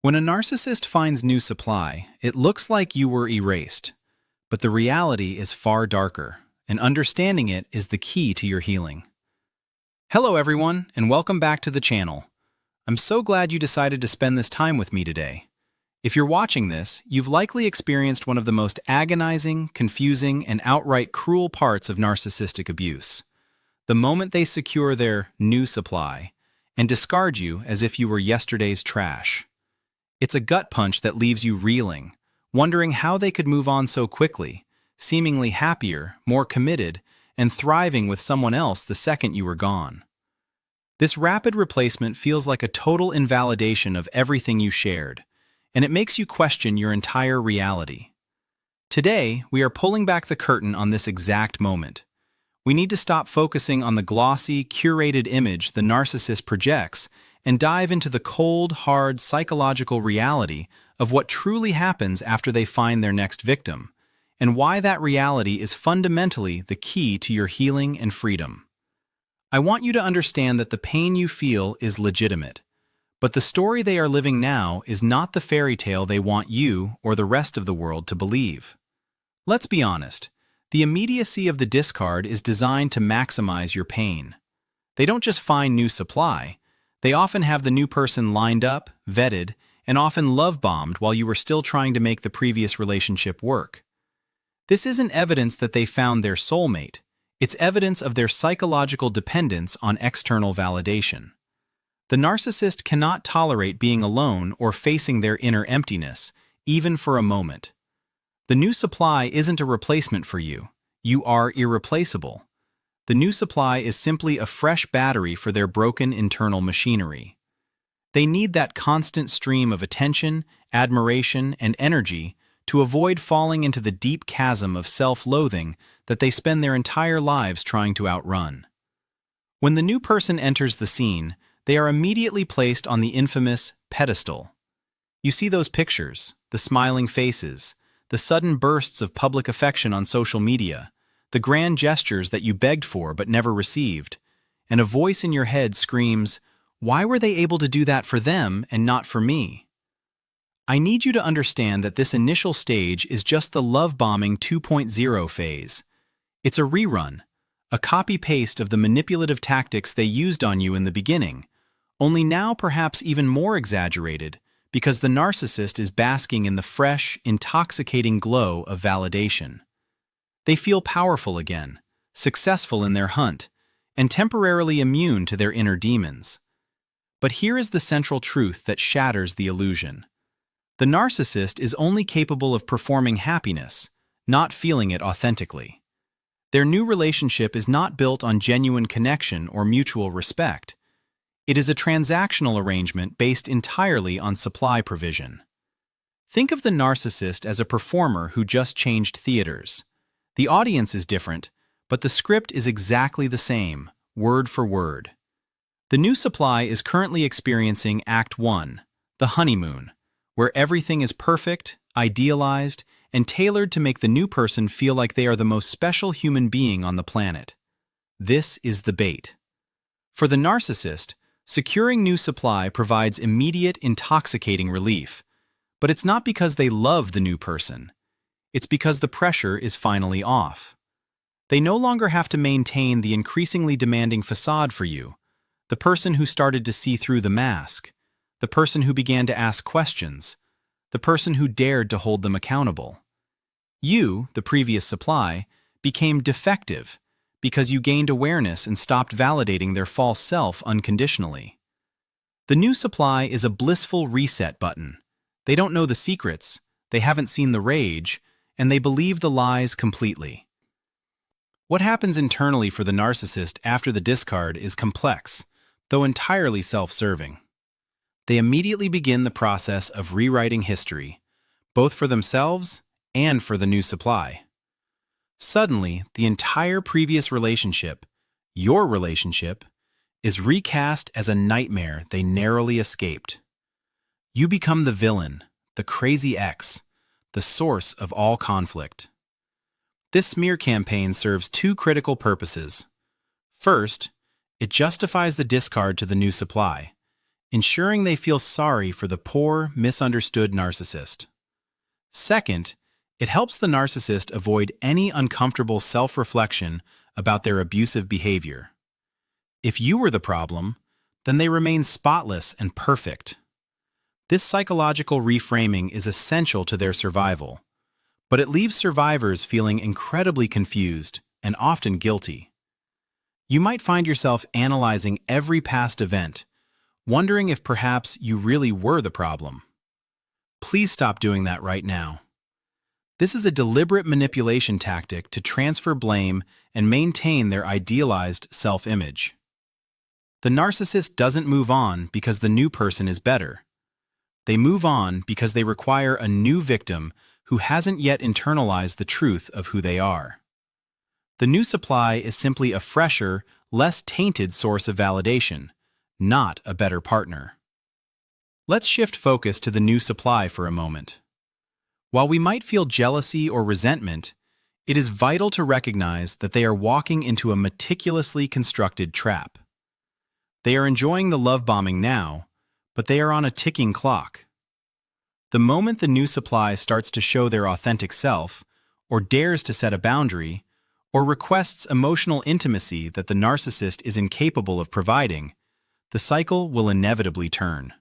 When a narcissist finds new supply, it looks like you were erased. But the reality is far darker, and understanding it is the key to your healing. Hello everyone, and welcome back to the channel. I'm so glad you decided to spend this time with me today. If you're watching this, you've likely experienced one of the most agonizing, confusing, and outright cruel parts of narcissistic abuse. The moment they secure their new supply and discard you as if you were yesterday's trash. It's a gut punch that leaves you reeling, wondering how they could move on so quickly, seemingly happier, more committed, and thriving with someone else the second you were gone. This rapid replacement feels like a total invalidation of everything you shared, and it makes you question your entire reality. Today, we are pulling back the curtain on this exact moment. We need to stop focusing on the glossy, curated image the narcissist projects and dive into the cold, hard, psychological reality of what truly happens after they find their next victim, and why that reality is fundamentally the key to your healing and freedom. I want you to understand that the pain you feel is legitimate, but the story they are living now is not the fairy tale they want you or the rest of the world to believe. Let's be honest, the immediacy of the discard is designed to maximize your pain. They don't just find new supply, they often have the new person lined up, vetted, and often love-bombed while you were still trying to make the previous relationship work. This isn't evidence that they found their soulmate. It's evidence of their psychological dependence on external validation. The narcissist cannot tolerate being alone or facing their inner emptiness, even for a moment. The new supply isn't a replacement for you. You are irreplaceable. The new supply is simply a fresh battery for their broken internal machinery. They need that constant stream of attention, admiration, and energy to avoid falling into the deep chasm of self-loathing that they spend their entire lives trying to outrun. When the new person enters the scene, they are immediately placed on the infamous pedestal. You see those pictures, the smiling faces, the sudden bursts of public affection on social media, the grand gestures that you begged for but never received, and a voice in your head screams, "Why were they able to do that for them and not for me?" I need you to understand that this initial stage is just the love-bombing 2.0 phase. It's a rerun, a copy-paste of the manipulative tactics they used on you in the beginning, only now perhaps even more exaggerated because the narcissist is basking in the fresh, intoxicating glow of validation. They feel powerful again, successful in their hunt, and temporarily immune to their inner demons. But here is the central truth that shatters the illusion. The narcissist is only capable of performing happiness, not feeling it authentically. Their new relationship is not built on genuine connection or mutual respect. It is a transactional arrangement based entirely on supply provision. Think of the narcissist as a performer who just changed theaters. The audience is different, but the script is exactly the same, word for word. The new supply is currently experiencing Act 1, the honeymoon, where everything is perfect, idealized, and tailored to make the new person feel like they are the most special human being on the planet. This is the bait. For the narcissist, securing new supply provides immediate, intoxicating relief, but it's not because they love the new person. It's because the pressure is finally off. They no longer have to maintain the increasingly demanding facade for you, the person who started to see through the mask, the person who began to ask questions, the person who dared to hold them accountable. You, the previous supply, became defective because you gained awareness and stopped validating their false self unconditionally. The new supply is a blissful reset button. They don't know the secrets, they haven't seen the rage, and they believe the lies completely. What happens internally for the narcissist after the discard is complex, though entirely self-serving. They immediately begin the process of rewriting history, both for themselves and for the new supply. Suddenly, the entire previous relationship, your relationship, is recast as a nightmare they narrowly escaped. You become the villain, the crazy ex, the source of all conflict. This smear campaign serves two critical purposes. First, it justifies the discard to the new supply. ensuring they feel sorry for the poor, misunderstood narcissist. Second, it helps the narcissist avoid any uncomfortable self-reflection about their abusive behavior. If you were the problem, then they remain spotless and perfect. This psychological reframing is essential to their survival, but it leaves survivors feeling incredibly confused and often guilty. You might find yourself analyzing every past event, wondering if perhaps you really were the problem. Please stop doing that right now. This is a deliberate manipulation tactic to transfer blame and maintain their idealized self-image. The narcissist doesn't move on because the new person is better. They move on because they require a new victim who hasn't yet internalized the truth of who they are. The new supply is simply a fresher, less tainted source of validation, not a better partner. Let's shift focus to the new supply for a moment. While we might feel jealousy or resentment, it is vital to recognize that they are walking into a meticulously constructed trap. They are enjoying the love bombing now, but they are on a ticking clock. The moment the new supply starts to show their authentic self, or dares to set a boundary, or requests emotional intimacy that the narcissist is incapable of providing, the cycle will inevitably turn.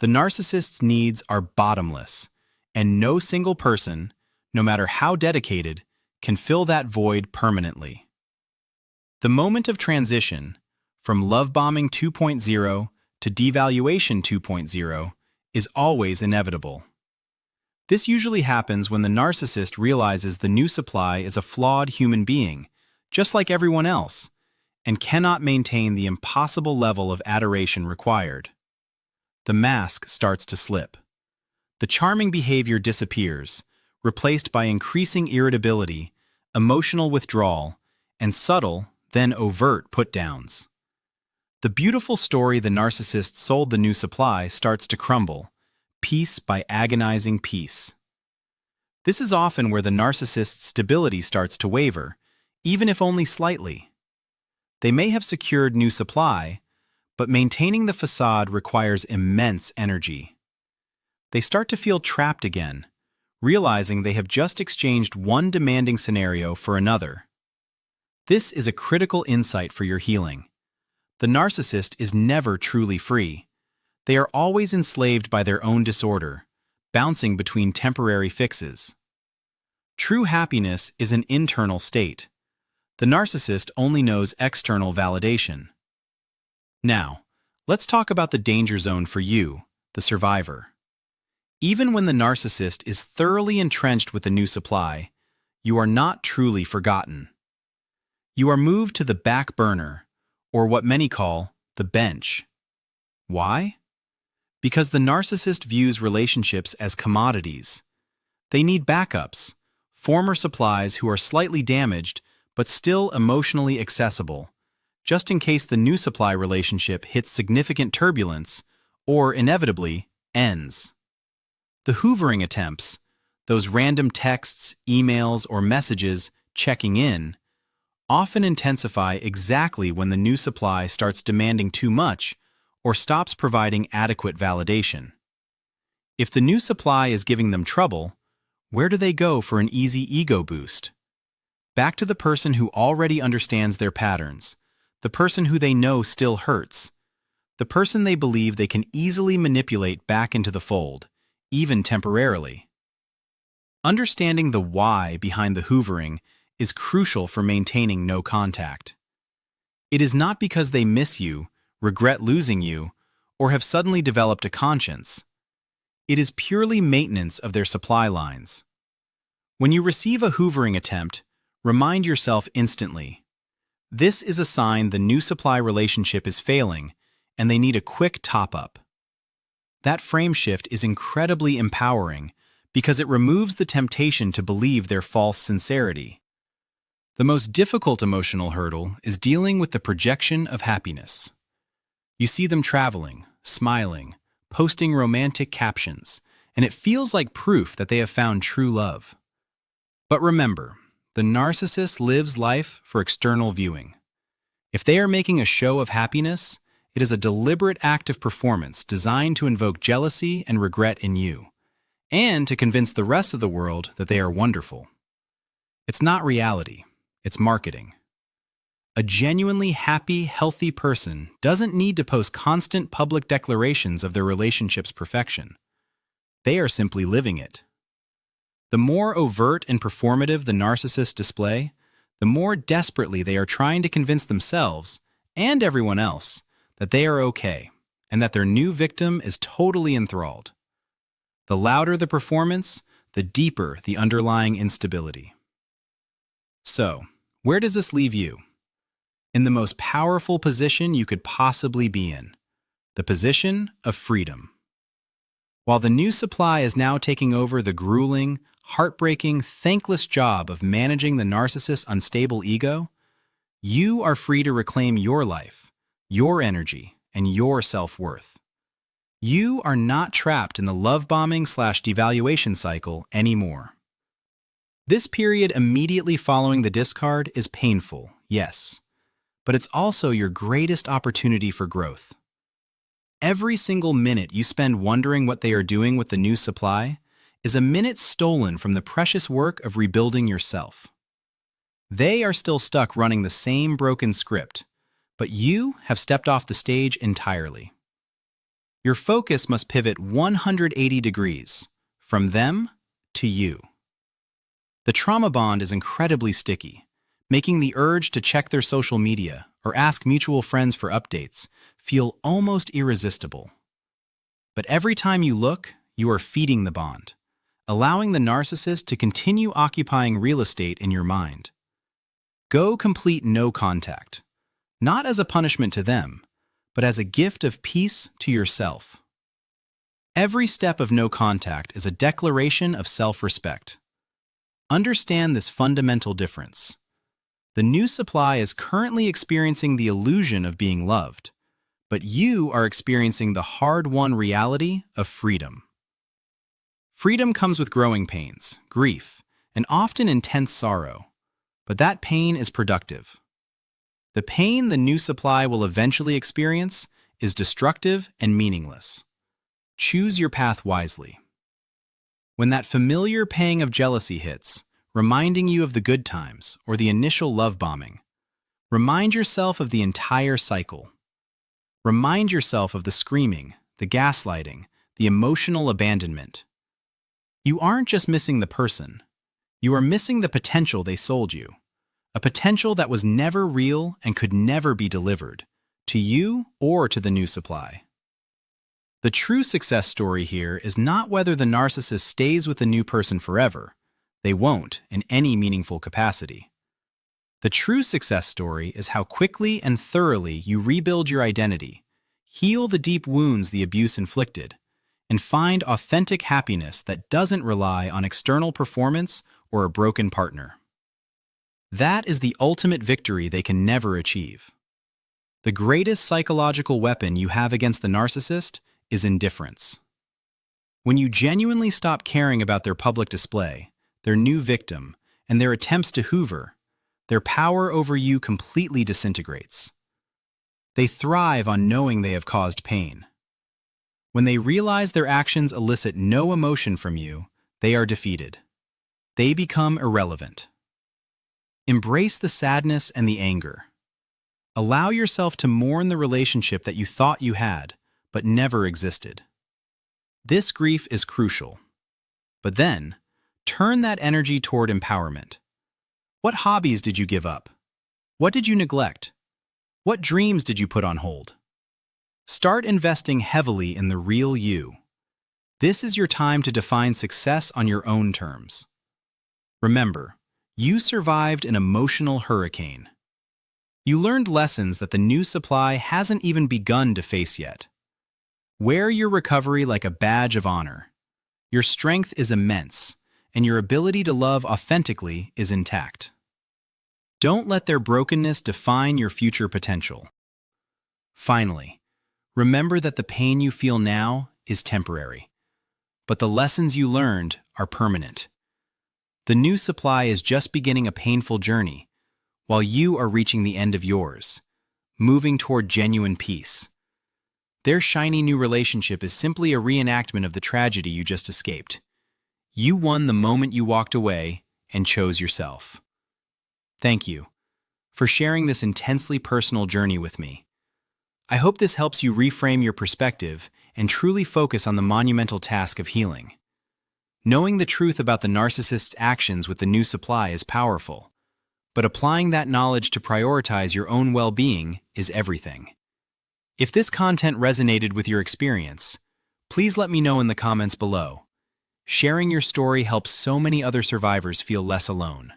The narcissist's needs are bottomless, and no single person, no matter how dedicated, can fill that void permanently. The moment of transition, from love bombing 2.0 to devaluation 2.0, is always inevitable. This usually happens when the narcissist realizes the new supply is a flawed human being, just like everyone else, and cannot maintain the impossible level of adoration required. The mask starts to slip. The charming behavior disappears, replaced by increasing irritability, emotional withdrawal, and subtle, then overt put-downs. The beautiful story the narcissist sold the new supply starts to crumble, piece by agonizing piece. This is often where the narcissist's stability starts to waver, even if only slightly. They may have secured new supply, but maintaining the facade requires immense energy. They start to feel trapped again, realizing they have just exchanged one demanding scenario for another. This is a critical insight for your healing. The narcissist is never truly free. They are always enslaved by their own disorder, bouncing between temporary fixes. True happiness is an internal state. The narcissist only knows external validation. Now, let's talk about the danger zone for you, the survivor. Even when the narcissist is thoroughly entrenched with the new supply, you are not truly forgotten. You are moved to the back burner, or what many call the bench. Why? Because the narcissist views relationships as commodities. They need backups, former supplies who are slightly damaged but still emotionally accessible, just in case the new supply relationship hits significant turbulence or, inevitably, ends. The hoovering attempts, those random texts, emails, or messages checking in, often intensify exactly when the new supply starts demanding too much or stops providing adequate validation. If the new supply is giving them trouble, where do they go for an easy ego boost? Back to the person who already understands their patterns, the person who they know still hurts, the person they believe they can easily manipulate back into the fold, even temporarily. Understanding the why behind the hoovering is crucial for maintaining no contact. It is not because they miss you, regret losing you, or have suddenly developed a conscience. It is purely maintenance of their supply lines. When you receive a hoovering attempt, remind yourself instantly. This is a sign the new supply relationship is failing, and they need a quick top-up. That frame shift is incredibly empowering because it removes the temptation to believe their false sincerity. The most difficult emotional hurdle is dealing with the projection of happiness. You see them traveling, smiling, posting romantic captions, and it feels like proof that they have found true love. But remember, the narcissist lives life for external viewing. If they are making a show of happiness, It is a deliberate act of performance designed to invoke jealousy and regret in you, and to convince the rest of the world that they are wonderful. It's not reality, it's marketing. A genuinely happy, healthy person doesn't need to post constant public declarations of their relationship's perfection. They are simply living it. The more overt and performative the narcissists display, the more desperately they are trying to convince themselves and everyone else that they are okay and that their new victim is totally enthralled. The louder the performance, the deeper the underlying instability. So, where does this leave you? In the most powerful position you could possibly be in, the position of freedom. While the new supply is now taking over the grueling, heartbreaking, thankless job of managing the narcissist's unstable ego, you are free to reclaim your life, your energy, and your self-worth. You are not trapped in the love-bombing/devaluation cycle anymore. This period immediately following the discard is painful, yes, but it's also your greatest opportunity for growth. Every single minute you spend wondering what they are doing with the new supply is a minute stolen from the precious work of rebuilding yourself. They are still stuck running the same broken script, but you have stepped off the stage entirely. Your focus must pivot 180 degrees, from them to you. The trauma bond is incredibly sticky, making the urge to check their social media or ask mutual friends for updates feel almost irresistible. But every time you look, you are feeding the bond, allowing the narcissist to continue occupying real estate in your mind. Go complete no contact, not as a punishment to them, but as a gift of peace to yourself. Every step of no contact is a declaration of self-respect. Understand this fundamental difference. The new supply is currently experiencing the illusion of being loved, but you are experiencing the hard-won reality of freedom. Freedom comes with growing pains, grief, and often intense sorrow, but that pain is productive. The pain the new supply will eventually experience is destructive and meaningless. Choose your path wisely. When that familiar pang of jealousy hits, reminding you of the good times or the initial love bombing, remind yourself of the entire cycle. Remind yourself of the screaming, the gaslighting, the emotional abandonment. You aren't just missing the person. You are missing the potential they sold you, a potential that was never real and could never be delivered, to you or to the new supply. The true success story here is not whether the narcissist stays with the new person forever. They won't in any meaningful capacity. The true success story is how quickly and thoroughly you rebuild your identity, heal the deep wounds the abuse inflicted, and find authentic happiness that doesn't rely on external performance or a broken partner. That is the ultimate victory they can never achieve. The greatest psychological weapon you have against the narcissist is indifference. When you genuinely stop caring about their public display, their new victim, and their attempts to hoover, their power over you completely disintegrates. They thrive on knowing they have caused pain. When they realize their actions elicit no emotion from you, they are defeated. They become irrelevant. Embrace the sadness and the anger. Allow yourself to mourn the relationship that you thought you had, but never existed. This grief is crucial. But then, turn that energy toward empowerment. What hobbies did you give up? What did you neglect? What dreams did you put on hold? Start investing heavily in the real you. This is your time to define success on your own terms. Remember, you survived an emotional hurricane. You learned lessons that the new supply hasn't even begun to face yet. Wear your recovery like a badge of honor. Your strength is immense, and your ability to love authentically is intact. Don't let their brokenness define your future potential. Finally, remember that the pain you feel now is temporary, but the lessons you learned are permanent. The new supply is just beginning a painful journey, while you are reaching the end of yours, moving toward genuine peace, Their shiny new relationship is simply a reenactment of the tragedy you just escaped. You won the moment you walked away and chose yourself. Thank you for sharing this intensely personal journey with me. I hope this helps you reframe your perspective and truly focus on the monumental task of healing. Knowing the truth about the narcissist's actions with the new supply is powerful, but applying that knowledge to prioritize your own well-being is everything. If this content resonated with your experience, please let me know in the comments below. Sharing your story helps so many other survivors feel less alone.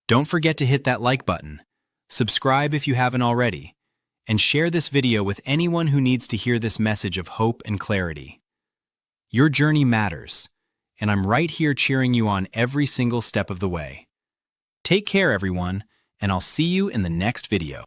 Don't forget to hit that like button, subscribe if you haven't already, and share this video with anyone who needs to hear this message of hope and clarity. Your journey matters, and I'm right here cheering you on every single step of the way. Take care, everyone, and I'll see you in the next video.